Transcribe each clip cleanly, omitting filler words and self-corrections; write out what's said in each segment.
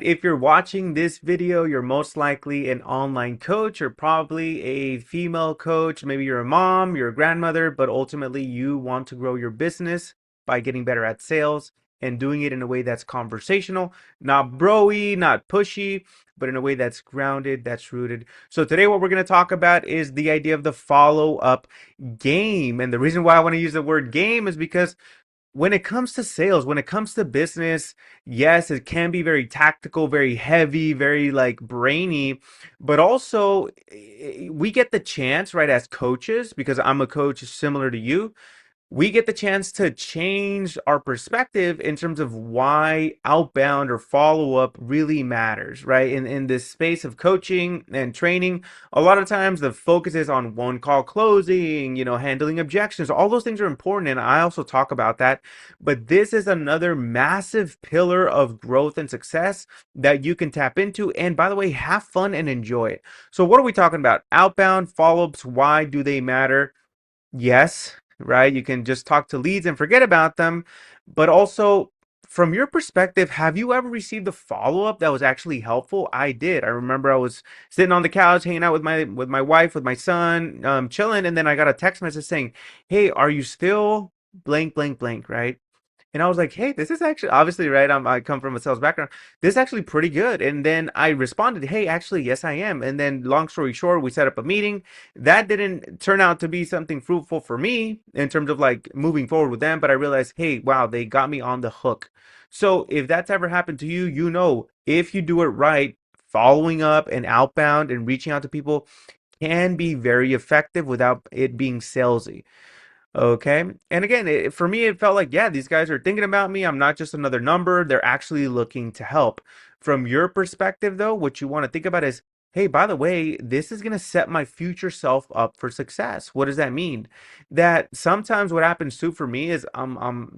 If you're watching this video, you're most likely an online coach or probably a female coach. Maybe you're a mom, you're a grandmother, but ultimately you want to grow your business by getting better at sales and doing it in a way that's conversational, not broy, not pushy, but in a way that's grounded, that's rooted. So today what we're going to talk about is the idea of the follow-up game. And the reason why I want to use the word game is because when it comes to sales, when it comes to business, yes, it can be very tactical, very heavy, very like brainy, but also we get the chance, right, as coaches, because I'm a coach similar to you, we get the chance to change our perspective in terms of why outbound or follow up really matters, right? In this space of coaching and training, a lot of times the focus is on one call closing, handling objections. All those things are important, and I also talk about that. But this is another massive pillar of growth and success that you can tap into. And by the way, have fun and enjoy it. So, what are we talking about? Outbound follow ups, why do they matter? Yes, right? You can just talk to leads and forget about them. But also, from your perspective, have you ever received a follow-up that was actually helpful? I did. I remember I was sitting on the couch, hanging out with my wife, with my son, chilling, and then I got a text message saying, "Hey, are you still blank, blank, blank?" Right? And I was like, hey, this is actually obviously right. I come from a sales background. This is actually pretty good. And then I responded, hey, actually, yes, I am. And then, long story short, we set up a meeting. That didn't turn out to be something fruitful for me in terms of like moving forward with them. But I realized, hey, wow, they got me on the hook. So if that's ever happened to you, if you do it right, following up and outbound and reaching out to people can be very effective without it being salesy. Okay. And again, for me, it felt like, yeah, these guys are thinking about me. I'm not just another number. They're actually looking to help. From your perspective, though, what you want to think about is, hey, by the way, this is going to set my future self up for success. What does that mean? That sometimes what happens too for me is I'm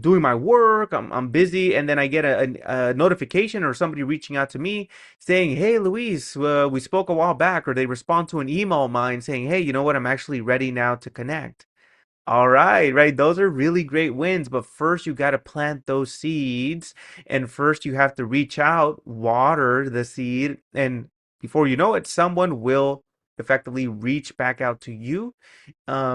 doing my work, I'm busy, and then I get a notification or somebody reaching out to me saying, hey, Luis, we spoke a while back, or they respond to an email of mine saying, hey, you know what? I'm actually ready now to connect. All right, right. Those are really great wins, but first you got to plant those seeds, and first you have to reach out, water the seed, and before you know it, someone will effectively reach back out to you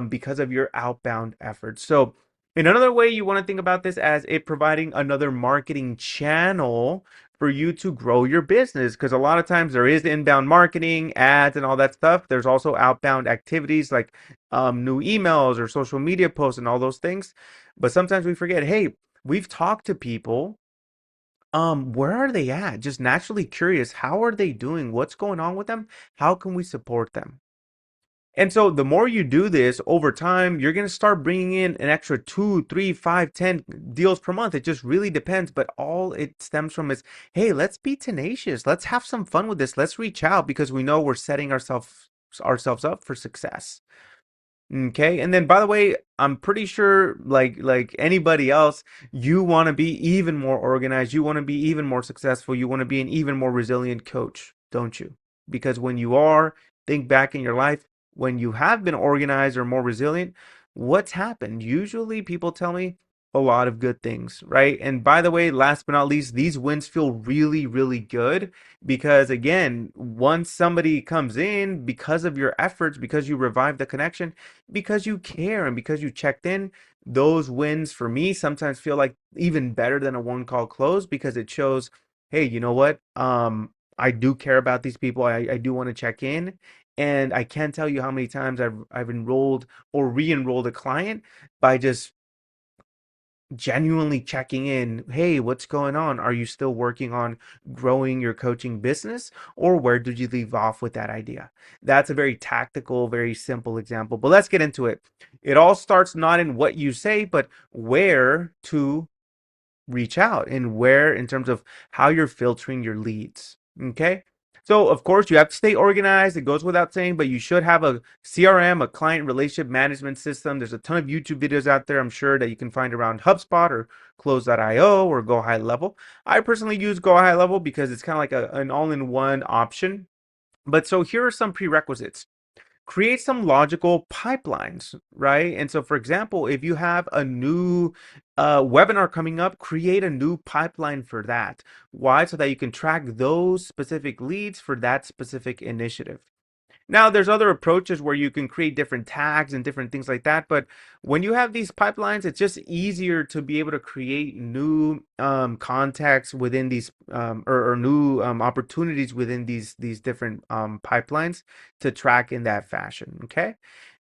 because of your outbound efforts. So, in another way, you want to think about this as it providing another marketing channel for you to grow your business. Because a lot of times there is inbound marketing, ads, and all that stuff. There's also outbound activities like new emails or social media posts and all those things. But sometimes we forget, hey, we've talked to people. Where are they at? Just naturally curious. How are they doing? What's going on with them? How can we support them? And so the more you do this over time, you're going to start bringing in an extra two, three, five, 10 deals per month. It just really depends. But all it stems from is, hey, let's be tenacious. Let's have some fun with this. Let's reach out because we know we're setting ourselves up for success. Okay. And then by the way, I'm pretty sure like anybody else, you want to be even more organized. You want to be even more successful. You want to be an even more resilient coach, don't you? Because when you are, think back in your life, when you have been organized or more resilient, what's happened? Usually people tell me a lot of good things, right? And by the way, last but not least, these wins feel really, really good because again, once somebody comes in because of your efforts, because you revived the connection, because you care and because you checked in, those wins for me sometimes feel like even better than a one call close because it shows, hey, you know what? I do care about these people. I do want to check in. And I can't tell you how many times I've enrolled or re-enrolled a client by just genuinely checking in. Hey, what's going on? Are you still working on growing your coaching business? Or where did you leave off with that idea? That's a very tactical, very simple example, but let's get into it. It all starts not in what you say, but where to reach out and where in terms of how you're filtering your leads. Okay. So, of course, you have to stay organized. It goes without saying, but you should have a CRM, a client relationship management system. There's a ton of YouTube videos out there, I'm sure, that you can find around HubSpot or Close.io or Go High Level. I personally use Go High Level because it's kind of like an all in one option. But so here are some prerequisites. create some logical pipelines, right? And so, for example, if you have a new webinar coming up, create a new pipeline for that. Why? So that you can track those specific leads for that specific initiative. Now, there's other approaches where you can create different tags and different things like that. But when you have these pipelines, it's just easier to be able to create new contacts within these or new opportunities within these different pipelines to track in that fashion. Okay.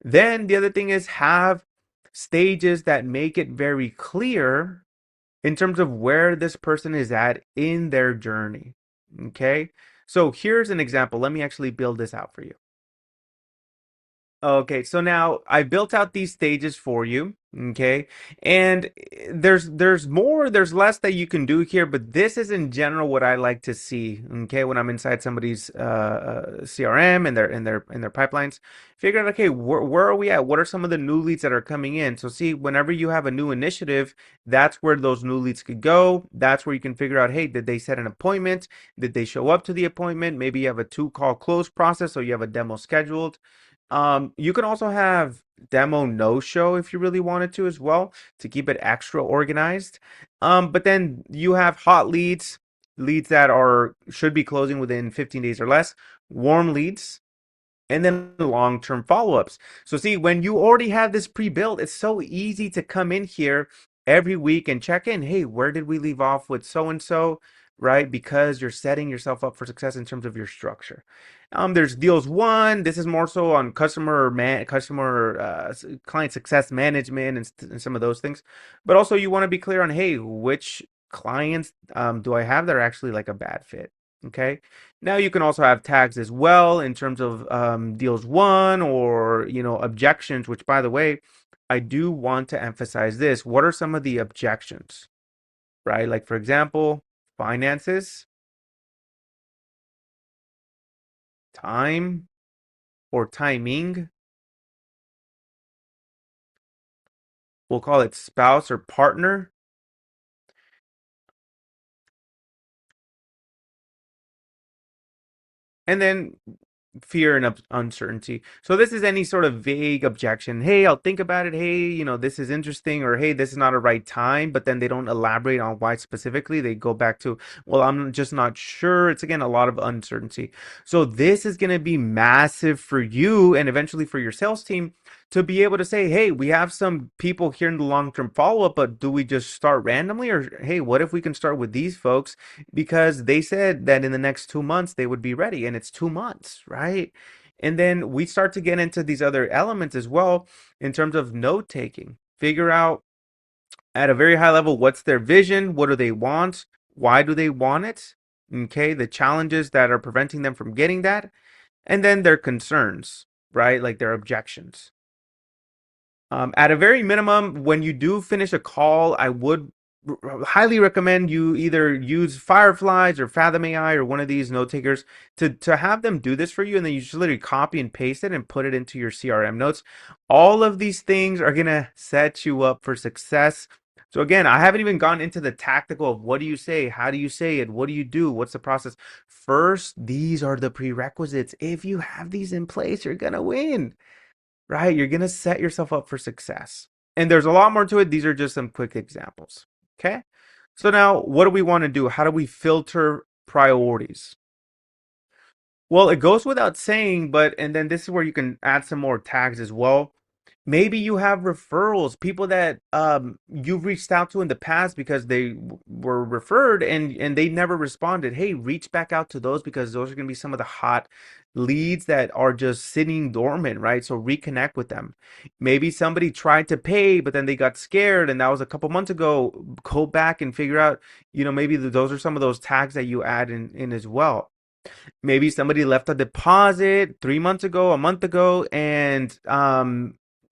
Then the other thing is have stages that make it very clear in terms of where this person is at in their journey. Okay. So here's an example. Let me actually build this out for you. Okay, so now I built out these stages for you, okay? And there's more, there's less that you can do here, but this is in general what I like to see, okay, when I'm inside somebody's CRM and their pipelines. Figure out, okay, where are we at? What are some of the new leads that are coming in? So see, whenever you have a new initiative, that's where those new leads could go. That's where you can figure out, hey, did they set an appointment? Did they show up to the appointment? Maybe you have a 2-call close process, so you have a demo scheduled. You can also have demo no show if you really wanted to as well to keep it extra organized. But then you have hot leads, leads that are should be closing within 15 days or less, warm leads, and then long-term follow-ups. So see, when you already have this pre-built, it's so easy to come in here every week and check in. Hey, where did we leave off with so and so? Right? Because you're setting yourself up for success in terms of your structure. There's deals one. This is more so on customer client success management and some of those things. But also you want to be clear on, hey, which clients do I have that are actually like a bad fit? Okay. Now you can also have tags as well in terms of deals one or objections. Which, by the way, I do want to emphasize this. What are some of the objections? Right? Like, for example, finances, time or timing. We'll call it spouse or partner. And then fear and uncertainty. So this is any sort of vague objection. Hey, I'll think about it. Hey, this is interesting, or hey, this is not a right time, but then they don't elaborate on why specifically. They go back to, well, I'm just not sure. It's again a lot of uncertainty. So this is going to be massive for you and eventually for your sales team to be able to say, hey, we have some people here in the long-term follow-up, but do we just start randomly? Or hey, what if we can start with these folks because they said that in the next 2 months they would be ready, and it's 2 months, right? And then we start to get into these other elements as well in terms of note taking. Figure out at a very high level what's their vision, what do they want, why do they want it, okay, the challenges that are preventing them from getting that, and then their concerns, right? Like their objections. At a very minimum, when you do finish a call, I would highly recommend you either use Fireflies or Fathom AI or one of these note takers to have them do this for you, and then you just literally copy and paste it and put it into your CRM notes. All of these things are gonna set you up for success. So again, I haven't even gone into the tactical of what do you say, how do you say it, what do you do, what's the process. First, these are the prerequisites. If you have these in place, you're gonna win, right? You're going to set yourself up for success. And there's a lot more to it. These are just some quick examples. Okay. So now what do we want to do? How do we filter priorities? Well, it goes without saying, but, and then this is where you can add some more tags as well. Maybe you have referrals, people that you've reached out to in the past because they were referred and they never responded. Hey, reach back out to those because those are going to be some of the hot leads that are just sitting dormant, right? So reconnect with them. Maybe somebody tried to pay, but then they got scared, and that was a couple months ago. Go back and figure out, maybe those are some of those tags that you add in as well. Maybe somebody left a deposit 3 months ago, a month ago, and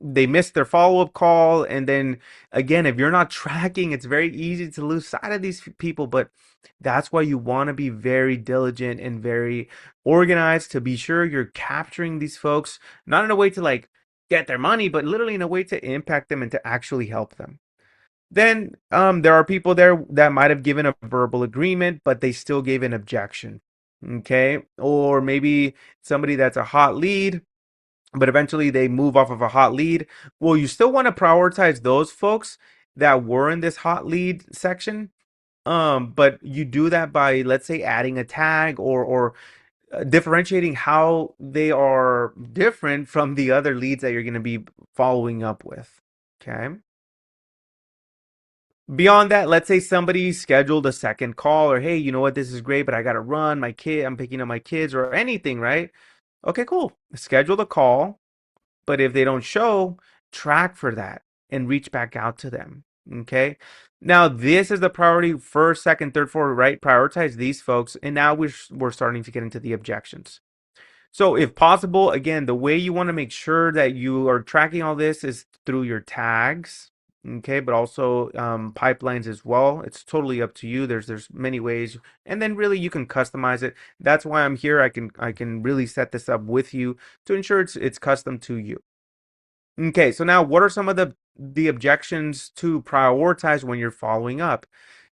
they missed their follow-up call. And then again, if you're not tracking, it's very easy to lose sight of these people. But that's why you want to be very diligent and very organized to be sure you're capturing these folks, not in a way to like get their money, but literally in a way to impact them and to actually help them. Then there are people there that might have given a verbal agreement, but they still gave an objection. Okay. Or maybe somebody that's a hot lead but eventually they move off of a hot lead. Well, you still want to prioritize those folks that were in this hot lead section. But you do that by, let's say, adding a tag or differentiating how they are different from the other leads that you're going to be following up with. Okay. Beyond that, let's say somebody scheduled a second call, or hey, you know what, this is great, but I got to run. I'm picking up my kids or anything, right? Okay, cool. Schedule the call. But if they don't show, track for that and reach back out to them. Okay. Now this is the priority: first, second, third, fourth, right? Prioritize these folks. And now we're starting to get into the objections. So if possible, again, the way you want to make sure that you are tracking all this is through your tags. Okay, but also pipelines as well. It's totally up to you. There's many ways, and then really you can customize it. That's why I'm here. I can really set this up with you to ensure it's custom to you. Okay, so now what are some of the objections to prioritize when you're following up?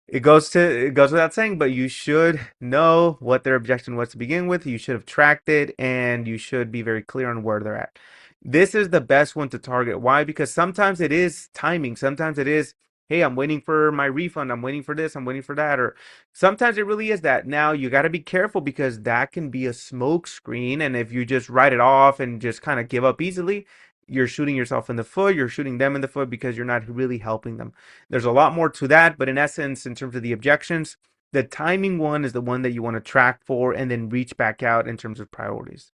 It goes without saying, but you should know what their objection was to begin with. You should have tracked it, and you should be very clear on where they're at. This is the best one to target. Why? Because sometimes it is timing. Sometimes it is, hey, I'm waiting for my refund. I'm waiting for this. I'm waiting for that. Or sometimes it really is that. Now you got to be careful because that can be a smoke screen. And if you just write it off and just kind of give up easily, you're shooting yourself in the foot. You're shooting them in the foot because you're not really helping them. There's a lot more to that, but in essence, in terms of the objections, the timing one is the one that you want to track for and then reach back out in terms of priorities.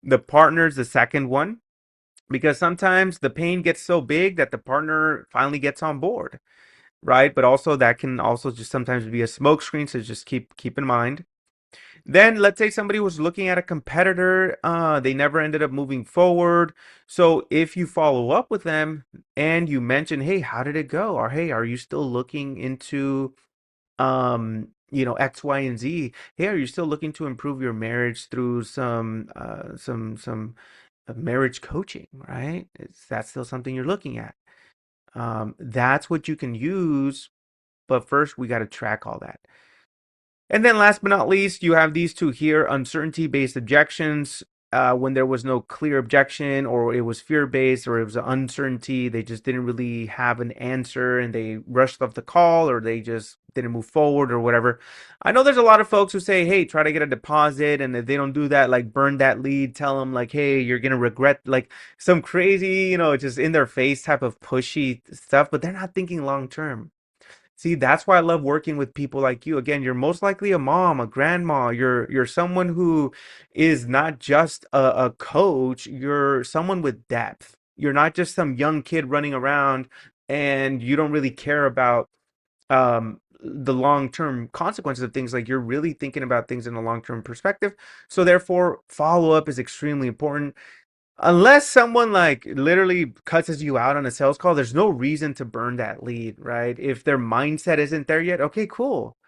The partner's the second one, because sometimes the pain gets so big that the partner finally gets on board, right? But also that can also just sometimes be a smoke screen, so just keep in mind. Then let's say somebody was looking at a competitor, they never ended up moving forward. So if you follow up with them and you mention, hey, how did it go? Or hey, are you still looking into X, Y, and Z? Hey, are you still looking to improve your marriage through some marriage coaching, right? That's still something you're looking at. That's what you can use, but first we got to track all that. And then last but not least, you have these two here: uncertainty-based objections. When there was no clear objection, or it was fear-based, or it was uncertainty, they just didn't really have an answer and they rushed off the call, or they just didn't move forward, or whatever. I know there's a lot of folks who say, hey, try to get a deposit, and if they don't do that, like burn that lead, tell them like, hey, you're gonna regret, like some crazy, just in their face type of pushy stuff, but they're not thinking long term. See, that's why I love working with people like you. Again, you're most likely a mom, a grandma. You're someone who is not just a coach. You're someone with depth. You're not just some young kid running around and you don't really care about the long-term consequences of things. Like, you're really thinking about things in a long-term perspective. So therefore, follow-up is extremely important. Unless someone like literally cusses you out on a sales call, there's no reason to burn that lead, right? If their mindset isn't there yet, okay, cool.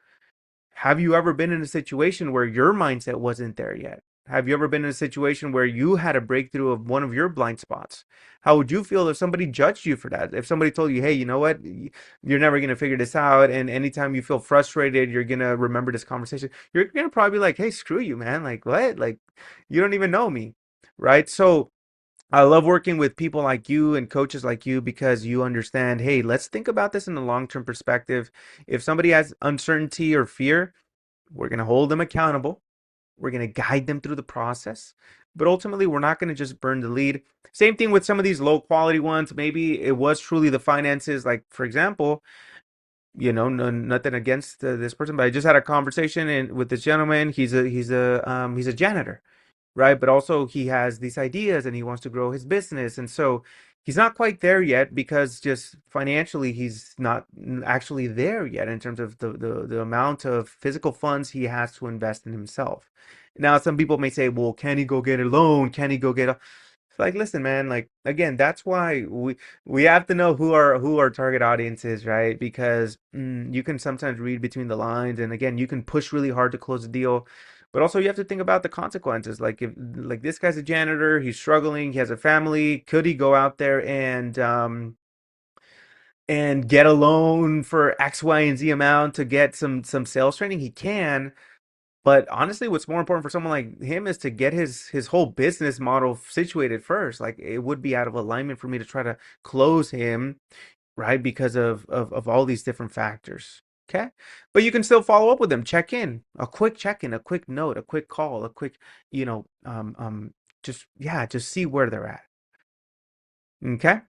Have you ever been in a situation where your mindset wasn't there yet? Have you ever been in a situation where you had a breakthrough of one of your blind spots? How would you feel if somebody judged you for that? If somebody told you, hey, you know what? You're never going to figure this out. And anytime you feel frustrated, you're going to remember this conversation. You're going to probably be like, hey, screw you, man. Like, what? Like, you don't even know me, right? So, I love working with people like you and coaches like you because you understand, hey, let's think about this in a long-term perspective. If somebody has uncertainty or fear, we're going to hold them accountable. We're going to guide them through the process. But ultimately, we're not going to just burn the lead. Same thing with some of these low quality ones. Maybe it was truly the finances. Like, for example, nothing against this person, but I just had a conversation with this gentleman. He's a janitor, right? But also he has these ideas and he wants to grow his business. And so he's not quite there yet because just financially he's not actually there yet in terms of the amount of physical funds he has to invest in himself. Now, some people may say, well, can he go get a loan? Can he go get a It's like, listen, man, like again, that's why we have to know who our target audience is, right? Because you can sometimes read between the lines, and again, you can push really hard to close a deal, but also you have to think about the consequences. Like, if like this guy's a janitor, he's struggling, he has a family, could he go out there and get a loan for X, Y, and Z amount to get some sales training? He can, But honestly, what's more important for someone like him is to get his whole business model situated first. Like it would be out of alignment for me to try to close him, right? Because of all these different factors. Okay. But you can still follow up with them, check in, a quick note, a quick call, a quick, you know, just yeah, just see where they're at. Okay.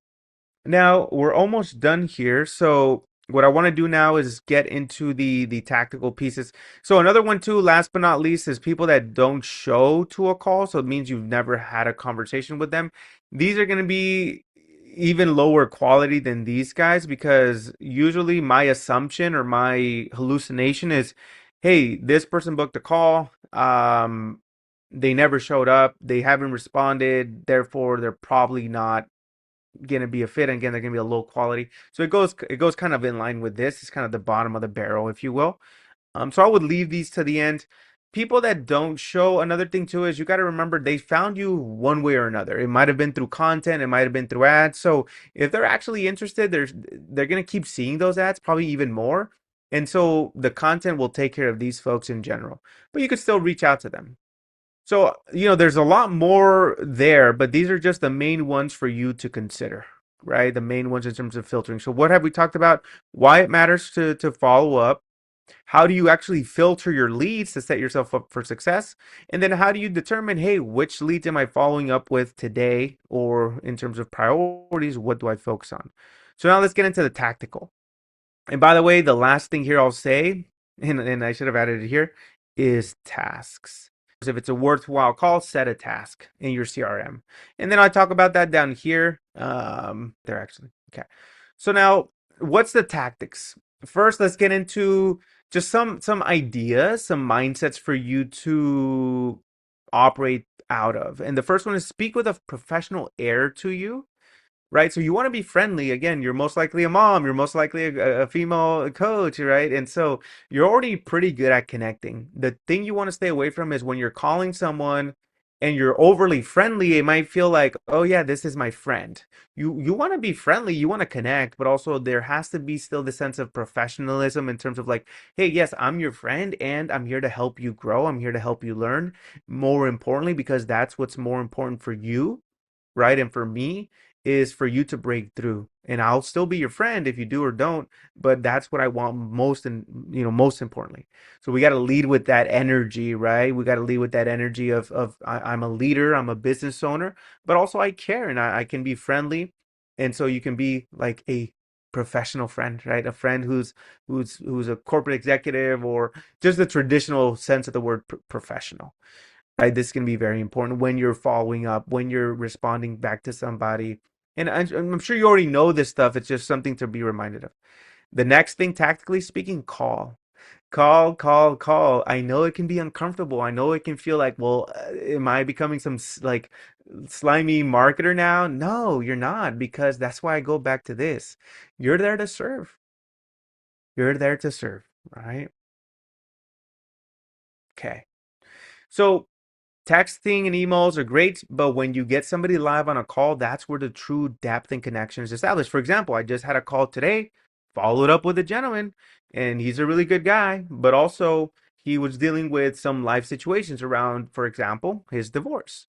Now we're almost done here. So what I want to do now is get into the tactical pieces. So another one too, last but not least, is people that don't show to a call. So it means you've never had a conversation with them. These are going to be even lower quality than these guys because usually my assumption or my hallucination is, hey, this person booked a call. They never showed up. They haven't responded. Therefore, they're probably not gonna be a fit, and again they're gonna be a low quality, so it goes kind of in line with this. It's kind of the bottom of the barrel, if you will. So I would leave these to the end. People that don't show, another thing too is you got to remember they found you one way or another. It might have been through content, it might have been through ads. So if they're actually interested, they're gonna keep seeing those ads, probably even more, and so the content will take care of these folks in general, but you could still reach out to them. So, there's a lot more there, but these are just the main ones for you to consider, right? The main ones in terms of filtering. So, what have we talked about? Why it matters to follow up. How do you actually filter your leads to set yourself up for success? And then how do you determine, hey, which leads am I following up with today? Or in terms of priorities, what do I focus on? So, now let's get into the tactical. And by the way, the last thing here I'll say, and I should have added it here, is tasks. If it's a worthwhile call, set a task in your CRM. And then I talk about that down here. There actually. Okay. So now, what's the tactics? First, let's get into just some ideas, some mindsets for you to operate out of. And the first one is speak with a professional air to you, right? So you want to be friendly. Again, you're most likely a mom, you're most likely a female coach, right? And so you're already pretty good at connecting. The thing you want to stay away from is when you're calling someone and you're overly friendly, it might feel like, oh yeah, this is my friend. You want to be friendly, you want to connect, but also there has to be still the sense of professionalism in terms of like, hey, yes, I'm your friend and I'm here to help you grow. I'm here to help you learn. More importantly, because that's what's more important for you, right? And for me, is for you to break through. And I'll still be your friend if you do or don't, but that's what I want most, and most importantly. So we got to lead with that energy, right? We got to lead with that energy of I'm a leader, I'm a business owner, but also I care and I can be friendly. And so you can be like a professional friend, right? A friend who's a corporate executive, or just the traditional sense of the word professional, right? This can be very important when you're following up, when you're responding back to somebody. And I'm sure you already know this stuff. It's just something to be reminded of. The next thing, tactically speaking, call. Call, call, call. I know it can be uncomfortable. I know it can feel like, well, am I becoming some like slimy marketer now? No, you're not, because that's why I go back to this. You're there to serve. You're there to serve, right? Okay. So texting and emails are great, but when you get somebody live on a call, that's where the true depth and connection is established. For example, I just had a call today, followed up with a gentleman, and he's a really good guy, but also he was dealing with some life situations around, for example, his divorce.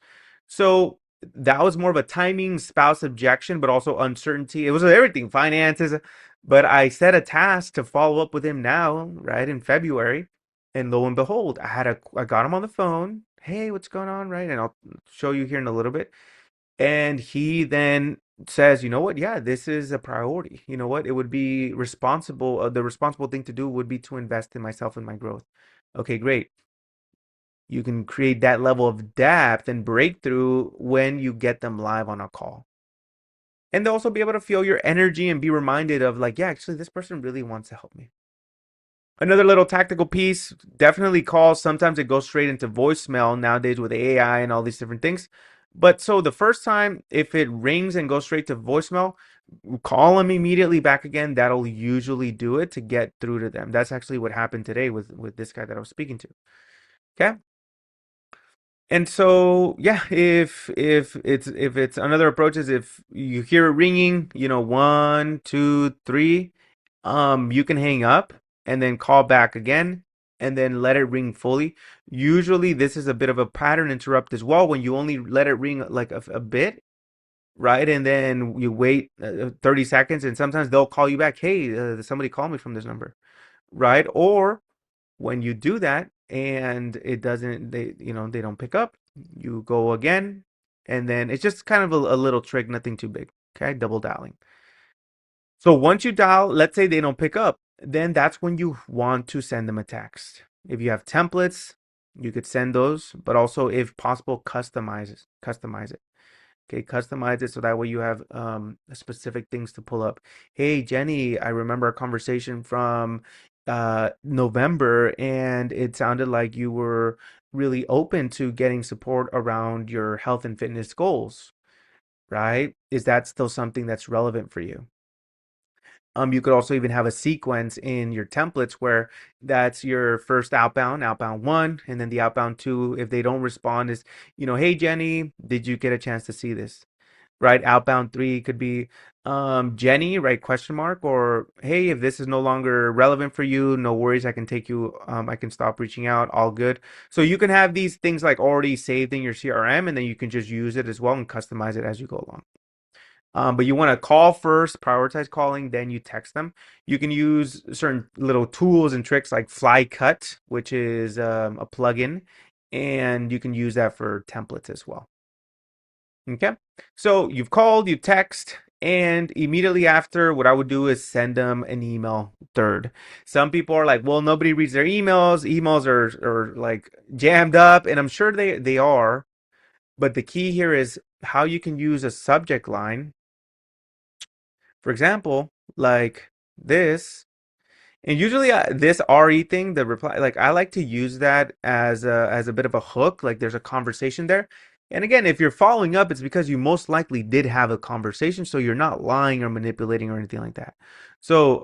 So that was more of a timing, spouse objection, but also uncertainty. It was everything, finances. But I set a task to follow up with him now, right, in February. And lo and behold, I got him on the phone. Hey, what's going on, right? And I'll show you here in a little bit. And he then says, you know what? Yeah, this is a priority. You know what? It would be responsible. The responsible thing to do would be to invest in myself and my growth. Okay, great. You can create that level of depth and breakthrough when you get them live on a call. And they'll also be able to feel your energy and be reminded of like, yeah, actually, this person really wants to help me. Another little tactical piece, definitely calls. Sometimes it goes straight into voicemail nowadays with AI and all these different things. But so the first time, if it rings and goes straight to voicemail, call them immediately back again. That'll usually do it to get through to them. That's actually what happened today with this guy that I was speaking to. Okay. And so, yeah, if it's another approach is if you hear it ringing, one, two, three, you can hang up and then call back again. and then let it ring fully. Usually, this is a bit of a pattern interrupt as well when you only let it ring like a bit, right? And then you wait 30 seconds, and sometimes they'll call you back. Hey, somebody called me from this number, right? Or when you do that and it doesn't, they don't pick up, you go again, and then it's just kind of a little trick, nothing too big. Okay, double dialing. So once you dial, let's say they don't pick up, then that's when you want to send them a text. If you have templates, you could send those, but also if possible, customize it. Okay, customize it so that way you have specific things to pull up. Hey, Jenny, I remember a conversation from November, and it sounded like you were really open to getting support around your health and fitness goals, right? Is that still something that's relevant for you? You could also even have a sequence in your templates where that's your first outbound one, and then the outbound two, if they don't respond, is, hey Jenny, did you get a chance to see this? Right? Outbound three could be, Jenny, right? Question mark, or hey, if this is no longer relevant for you, no worries, I can take you, I can stop reaching out, all good. So you can have these things like already saved in your CRM, and then you can just use it as well and customize it as you go along. But you want to call first, prioritize calling, then you text them. You can use certain little tools and tricks like FlyCut, which is a plugin, and you can use that for templates as well. Okay, so you've called, you text, and immediately after, what I would do is send them an email third. Some people are like, well, nobody reads their emails. Emails are like jammed up, and I'm sure they are. But the key here is how you can use a subject line. For example, like this, and usually this RE thing, the reply, like I like to use that as a bit of a hook, like there's a conversation there. And again, if you're following up, it's because you most likely did have a conversation, so you're not lying or manipulating or anything like that. So,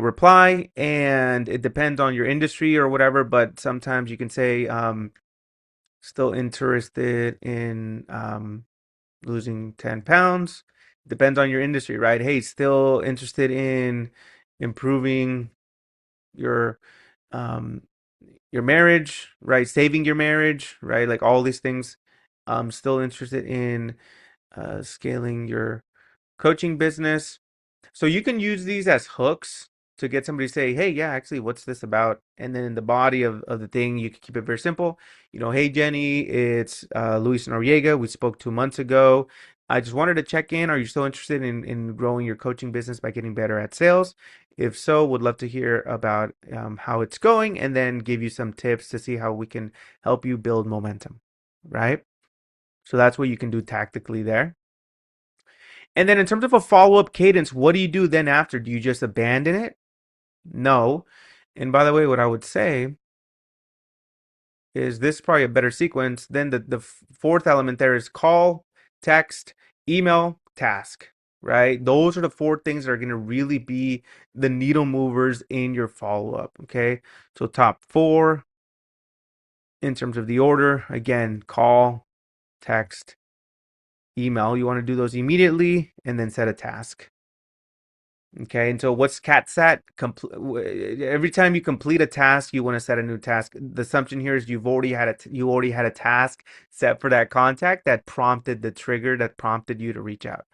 reply, and it depends on your industry or whatever, but sometimes you can say, still interested in losing 10 pounds. Depends on your industry, right? Hey, still interested in improving your um your marriage, right? Saving your marriage, right? Like all these things. I'm still interested in scaling your coaching business. So you can use these as hooks to get somebody to say, hey, yeah, actually, what's this about? And then in the body of the thing, you can keep it very simple. Hey, Jenny, it's Luis Noriega. We spoke 2 months ago. I just wanted to check in. Are you still interested in growing your coaching business by getting better at sales? If so, would love to hear about how it's going, and then give you some tips to see how we can help you build momentum, right? So that's what you can do tactically there. And then in terms of a follow-up cadence, what do you do then after? Do you just abandon it? No. And by the way, what I would say is this is probably a better sequence. Then the fourth element there is call, text, email, task, right? Those are the four things that are going to really be the needle movers in your follow-up, okay? So top four in terms of the order, again, call, text, email. You want to do those immediately and then set a task. Okay, and so what's cat set? Every time you complete a task, you want to set a new task. The assumption here is you already had a task set for that contact that prompted the trigger that prompted you to reach out.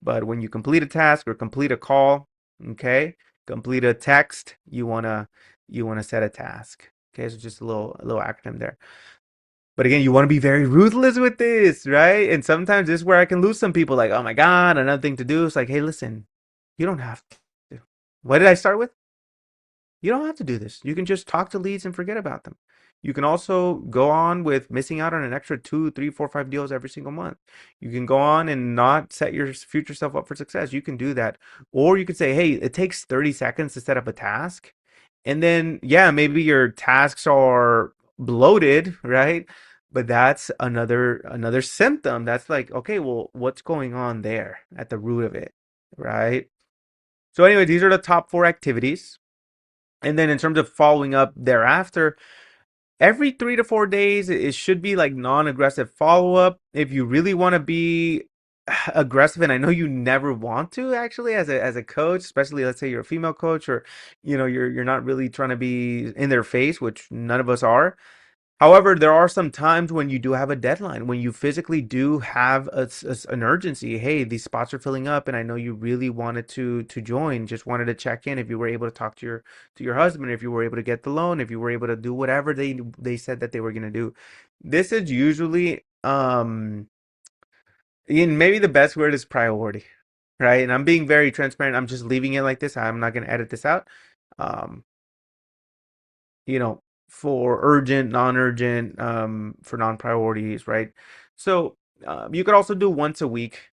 But when you complete a task or complete a call, okay, complete a text, you wanna set a task. Okay, so just a little acronym there. But again, you want to be very ruthless with this, right? And sometimes this is where I can lose some people. Like, oh my God, another thing to do. It's like, hey, listen, you don't have to. What did I start with? You don't have to do this. You can just talk to leads and forget about them. You can also go on with missing out on an extra 2, 3, 4, 5 deals every single month. You can go on and not set your future self up for success. You can do that. Or you could say, hey, it takes 30 seconds to set up a task. And then, yeah, maybe your tasks are bloated, right? But that's another symptom. That's like, okay, well, what's going on there at the root of it, right? So anyway, these are the top four activities. And then in terms of following up thereafter, every 3 to 4 days, it should be like non-aggressive follow-up. If you really want to be aggressive, and I know you never want to actually as a coach, especially let's say you're a female coach, or you're not really trying to be in their face, which none of us are. However, there are some times when you do have a deadline, when you physically do have an urgency. Hey, these spots are filling up, and I know you really wanted to join. Just wanted to check in if you were able to talk to your husband, if you were able to get the loan, if you were able to do whatever they said that they were gonna do. This is usually and maybe the best word is priority, right? And I'm being very transparent. I'm just leaving it like this. I'm not gonna edit this out. Um, you know, for urgent, non-urgent, for non-priorities, right? So you could also do once a week.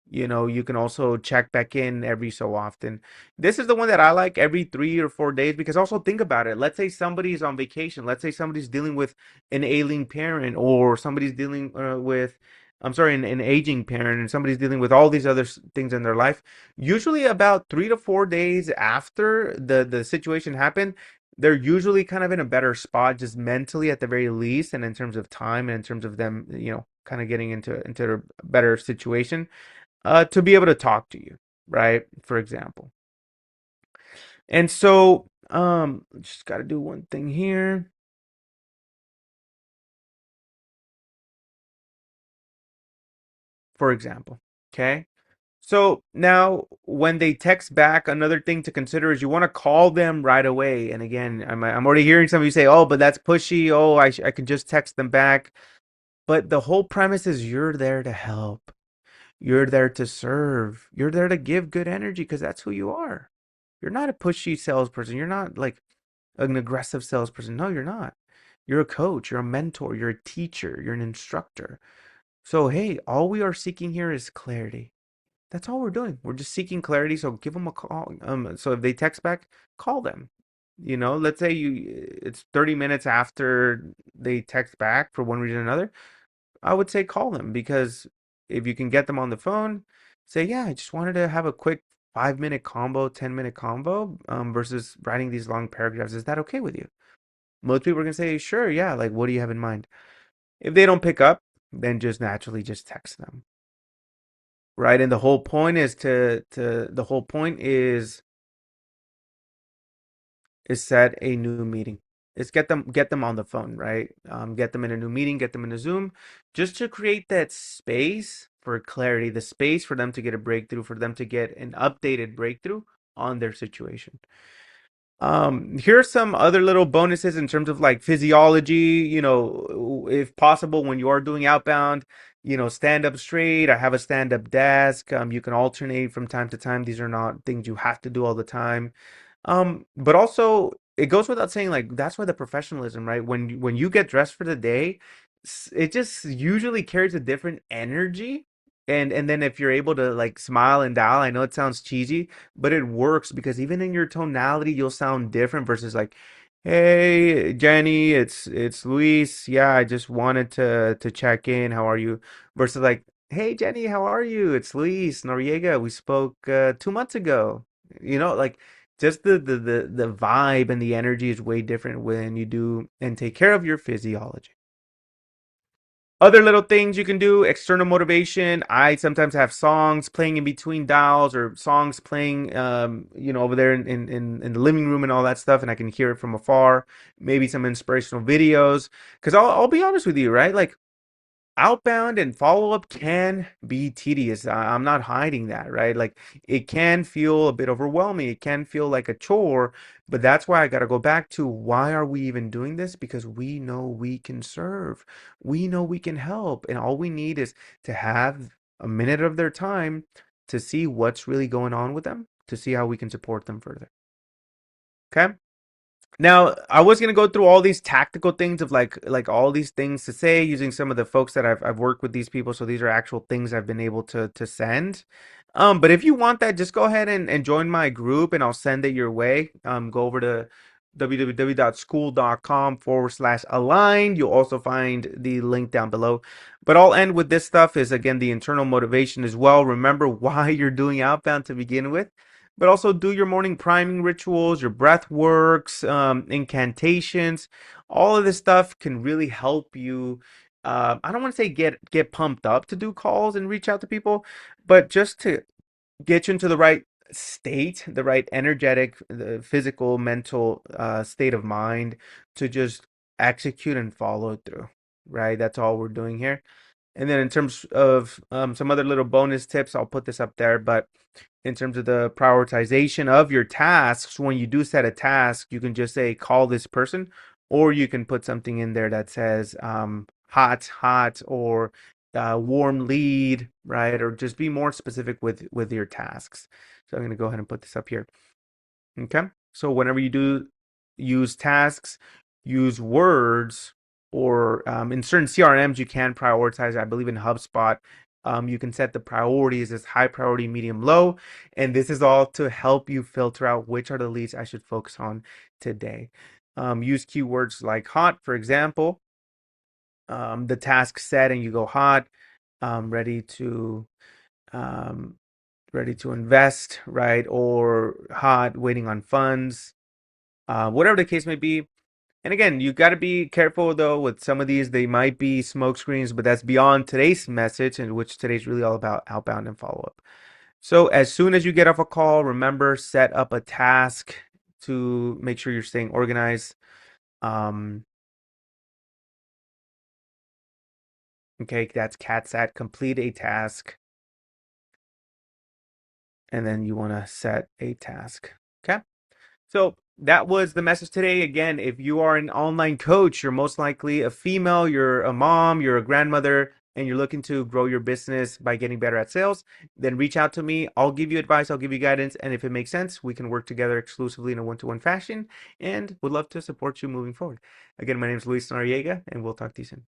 You can also check back in every so often. This is the one that I like, every 3 or 4 days, because also think about it. Let's say somebody's on vacation. Let's say somebody's dealing with an ailing parent, or somebody's dealing with, I'm sorry, an aging parent, and somebody's dealing with all these other things in their life. Usually about 3 to 4 days after the situation happened, they're usually kind of in a better spot, just mentally at the very least, and in terms of time, and in terms of them, kind of getting into a better situation, to be able to talk to you, right? For example. And so, just got to do one thing here. For example, okay? So now when they text back, another thing to consider is you want to call them right away. And again, I'm already hearing some of you say, "Oh, but that's pushy. Oh, I could just text them back." But the whole premise is you're there to help. You're there to serve. You're there to give good energy because that's who you are. You're not a pushy salesperson. You're not like an aggressive salesperson. No, you're not. You're a coach. You're a mentor. You're a teacher. You're an instructor. So, hey, all we are seeking here is clarity. That's all we're doing. We're just seeking clarity. So give them a call. So if they text back, call them. Let's say it's 30 minutes after they text back for one reason or another. I would say call them, because if you can get them on the phone, say, yeah, I just wanted to have a quick 5 minute combo, 10 minute combo, versus writing these long paragraphs. Is that okay with you? Most people are gonna say, sure, yeah. Like, what do you have in mind? If they don't pick up, then just naturally just text them, right? And the whole point is to the whole point is set a new meeting. Is get them on the phone, right? Get them in a new meeting, get them in a Zoom, just to create that space for clarity, the space for them to get a breakthrough, for them to get an updated breakthrough on their situation. Here are some other little bonuses in terms of like physiology, if possible, when you are doing outbound, stand up straight. I have a stand up desk. You can alternate from time to time. These are not things you have to do all the time. But also it goes without saying, like, that's why the professionalism, right? When you get dressed for the day, it just usually carries a different energy. And then if you're able to like smile and dial, I know it sounds cheesy, but it works, because even in your tonality, you'll sound different versus like, "Hey, Jenny, it's Luis. Yeah, I just wanted to check in. How are you?" Versus like, "Hey, Jenny, how are you? It's Luis Noriega. We spoke 2 months ago." Like, just the vibe and the energy is way different when you do and take care of your physiology. Other little things you can do, external motivation. I sometimes have songs playing in between dials, or songs playing, over there in the living room and all that stuff, and I can hear it from afar. Maybe some inspirational videos. Because I'll be honest with you, right? Like, outbound and follow up can be tedious. I'm not hiding that, right? Like, it can feel a bit overwhelming. It can feel like a chore, but that's why I got to go back to, why are we even doing this? Because we know we can serve. We know we can help. And all we need is to have a minute of their time to see what's really going on with them, to see how we can support them further. Okay? Now, I was gonna go through all these tactical things of like all these things to say using some of the folks that I've worked with these people. So these are actual things I've been able to send. But if you want that, just go ahead and join my group, and I'll send it your way. Go over to www.school.com/aligned. You'll also find the link down below. But I'll end with this stuff, is again the internal motivation as well. Remember why you're doing outbound to begin with, but also do your morning priming rituals, your breath works, incantations. All of this stuff can really help you I don't want to say get pumped up to do calls and reach out to people, but just to get you into the right state, the right energetic, the physical, mental state of mind to just execute and follow through, right? That's all we're doing here. And then in terms of some other little bonus tips, I'll put this up there, but in terms of the prioritization of your tasks, when you do set a task, you can just say, call this person, or you can put something in there that says hot, or warm lead, right? Or just be more specific with your tasks. So I'm going to go ahead and put this up here. Okay. So whenever you do use tasks, use words, or in certain CRMs, you can prioritize. I believe in HubSpot, you can set the priorities as high priority, medium, low. And this is all to help you filter out which are the leads I should focus on today. Use keywords like hot, for example. The task set and you go hot, ready to um, ready to invest, right? Or hot, waiting on funds, whatever the case may be. And again, you got to be careful though with some of these. They might be smoke screens, but that's beyond today's message, in which today's really all about outbound and follow up. So as soon as you get off a call, remember, set up a task to make sure you're staying organized. Um, okay, that's cat's at complete a task, and then you want to set a task. Okay. So that was the message today. Again, if you are an online coach, you're most likely a female, you're a mom, you're a grandmother, and you're looking to grow your business by getting better at sales, then reach out to me. I'll give you advice, I'll give you guidance, and if it makes sense, we can work together exclusively in a one-to-one fashion, and would love to support you moving forward. Again, my name is Luis Noriega, and we'll talk to you soon.